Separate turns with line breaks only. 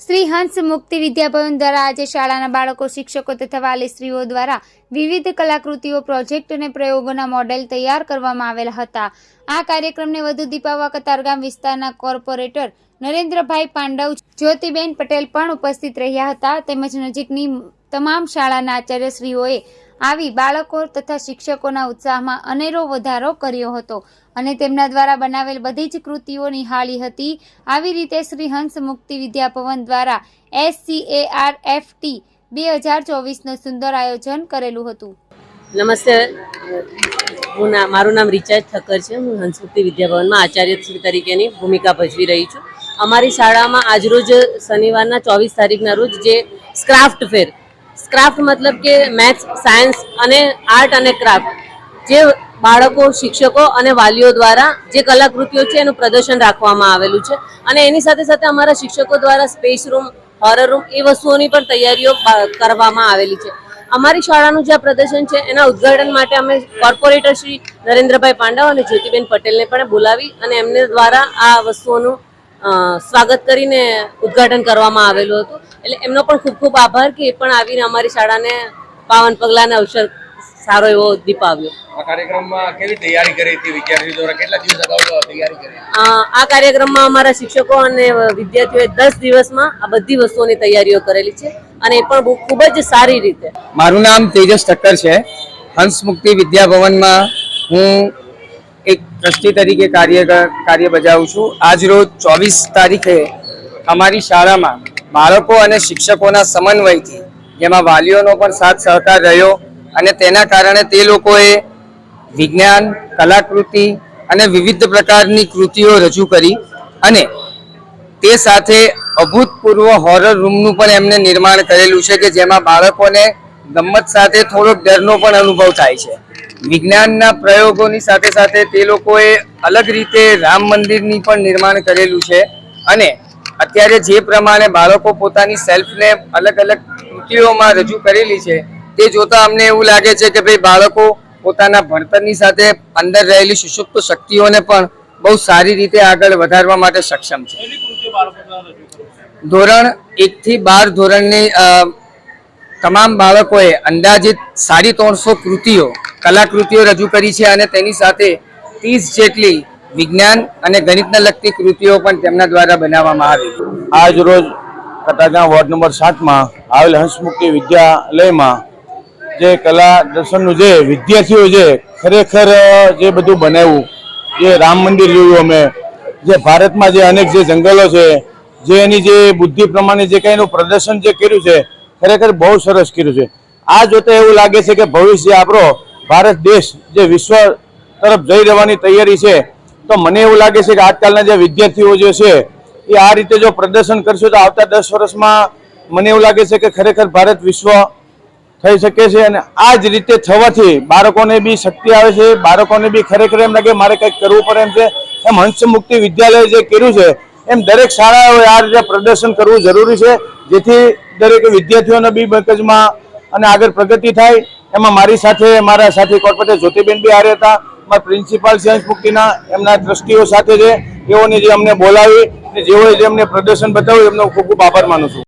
શ્રી હંસ મુક્તિ વિદ્યાભવન દ્વારા આજે શાળાના બાળકો, શિક્ષકો તથા વાલીશ્રીઓ દ્વારા વિવિધ કલાકૃતિઓ, પ્રોજેક્ટ અને પ્રયોગોના મોડેલ તૈયાર કરવામાં આવેલા હતા। આ કાર્યક્રમને વધુ દીપાવવા કતારગામ વિસ્તારના કોર્પોરેટર નરેન્દ્રભાઈ પાંડવ, જ્યોતિબેન પટેલ પણ ઉપસ્થિત રહ્યા હતા। તેમજ નજીકની તમામ શાળાના આચાર્યશ્રીઓએ આવી બાળકો તથા શિક્ષકોના ઉત્સાહમાં અનેરો વધારો કર્યો હતો અને તેમના દ્વારા બનાવેલ બધી જ કૃતિઓ નિહાળી હતી। આવી રીતે શ્રી હંસ મુક્તિ વિદ્યાભવન દ્વારા SCARFT 2024નું સુંદર આયોજન કરેલું હતું।
નમસ્તે, મારું નામ રિચાર્જ ઠક્કર છે। હું હંસ મુક્તિ વિદ્યાભવનમાં આચાર્યશ્રી તરીકેની ભૂમિકા ભજવી રહી છું। અમારી શાળામાં આજરોજ શનિવારના 24 તારીખના રોજ જે ક્રાફ્ટ ફેર, ક્રાફ્ટ મતલબ કે મેથ્સ, સાયન્સ અને આર્ટ અને ક્રાફ્ટ, જે બાળકો, શિક્ષકો અને વાલીઓ દ્વારા જે કલાકૃતિઓ છે એનું પ્રદર્શન રાખવામાં આવેલું છે અને એની સાથે સાથે અમારા શિક્ષકો દ્વારા સ્પેસ રૂમ, હોરર રૂમ એ વસ્તુઓની પણ તૈયારીઓ કરવામાં આવેલી છે। અમારી શાળાનું જે પ્રદર્શન છે એના ઉદ્ઘાટન માટે અમે કોર્પોરેટર શ્રી નરેન્દ્રભાઈ પાંડવ અને જ્યોતિબેન પટેલને પણ બોલાવી અને એમને દ્વારા આ વસ્તુઓનું સ્વાગત કરીને ઉદ્ઘાટન કરવામાં આવેલું હતું। એટલે એમનો પણ ખૂબ ખૂબ આભાર કે એ પણ આવીને અમારી શાળાને પાવન પગલાને અવસર સારો એવો દીપાવ્યો।
આ કાર્યક્રમમાં કેવી તૈયારી કરી હતી વિદ્યાર્થીઓ દ્વારા? કેટલા દિવસ અગાઉ તૈયારી કરી?
આ કાર્યક્રમમાં અમારા શિક્ષકો અને વિદ્યાર્થીઓએ 10 દિવસમાં આ બધી વસ્તુઓની તૈયારીઓ કરેલી છે અને એ પણ ખૂબ જ સારી રીતે।
મારું નામ તેજસ ઠક્કર છે। હંસ મુક્તિ વિદ્યાભવનમાં હું એક ટ્રસ્ટી તરીકે કાર્ય બજાવું છું। આજ રોજ 24 તારીખે અમારી શાળામાં બાળકો અને શિક્ષકોના સમન્વયથી, જેમાં વાલીઓનો પણ સાથ સહકાર રહ્યો અને તેના કારણે તે લોકોએ વિજ્ઞાન, કલાકૃતિ અને વિવિધ પ્રકારની કૃતિઓ રજૂ કરી અને તે સાથે અભૂતપૂર્વ હોરર રૂમનું પણ એમને નિર્માણ કરેલું છે કે જેમાં બાળકોને ગમ્મત સાથે થોડોક ડરનો પણ અનુભવ થાય છે। વિજ્ઞાનના પ્રયોગોની સાથે સાથે તે લોકોએ અલગ રીતે રામ મંદિરની પણ નિર્માણ કરેલું છે અને અત્યારે જે પ્રમાણે બાળકો પોતાની સેલ્ફને અલગ અલગ કૃતિઓમાં રજૂ કરેલી છે તે જોતા અમને એવું લાગે છે કે ભાઈ બાળકો પોતાના ભણતરની સાથે અંદર રહેલી સુષુપ્ત શક્તિઓને પણ બહુ સારી રીતે આગળ વધારવા માટે સક્ષમ છે। ધોરણ 1 થી 12 ધોરણની તમામ બાળકોએ અંદાજિત 350 કૃતિઓ, કલાકૃતિઓ રજૂ કરી છે અને તેની સાથે 30 જેટલી વિજ્ઞાન અને ગણિતને લગતી કૃતિઓ પણ તેમના દ્વારા બનાવવામાં આવી।
આજ રોજ કતારગામ વોર્ડ નંબર 7માં આવેલ હંસ મુક્તિ વિદ્યાલયમાં જે કલા દર્શનનું જે વિદ્યાર્થીઓ જે ખરેખર જે બધું બનાવ્યું, જે રામ મંદિર જોયું અમે, જે ભારતમાં જે અનેક જે જંગલો છે, જે એની જે બુદ્ધિ પ્રમાણે જે કંઈ એનું પ્રદર્શન જે કર્યું છે ખરેખર બહુ સરસ કર્યું છે। આ જોતા એવું લાગે છે કે ભવિષ્ય આપણો ભારત દેશ જે વિશ્વ તરફ જઈ રહેવાની તૈયારી છે। તો મને એવું લાગે છે કે આજકાલના જે વિદ્યાર્થીઓ જે છે એ આ રીતે જો પ્રદર્શન કરશે તો આવતા 10 વર્ષમાં મને એવું લાગે છે કે ખરેખર ભારત વિશ્વ થઈ શકે છે અને આ જ રીતે થવાથી બાળકોને બી શક્તિ આવે છે, બાળકોને બી ખરેખર એમ લાગે મારે કંઈક કરવું પડે એમ છે। એમ હંસ મુક્તિ વિદ્યાલય જે કર્યું છે એમ દરેક શાળાઓએ આ રીતે પ્રદર્શન કરવું જરૂરી છે જેથી દરેક વિદ્યાર્થીઓને બી મગજમાં અને આગળ પ્રગતિ થાય। એમાં મારી સાથે મારા સાથી કોર્પોરેટર જ્યોતિબેન બી હારે હતા, મારા પ્રિન્સિપાલ છે હંસ મુક્તિના, એમના ટ્રસ્ટીઓ સાથે છે, તેઓને જે અમને બોલાવી અને જેઓએ જે અમને પ્રદર્શન બતાવ્યું એમનો ખૂબ ખૂબ આભાર માનું છું।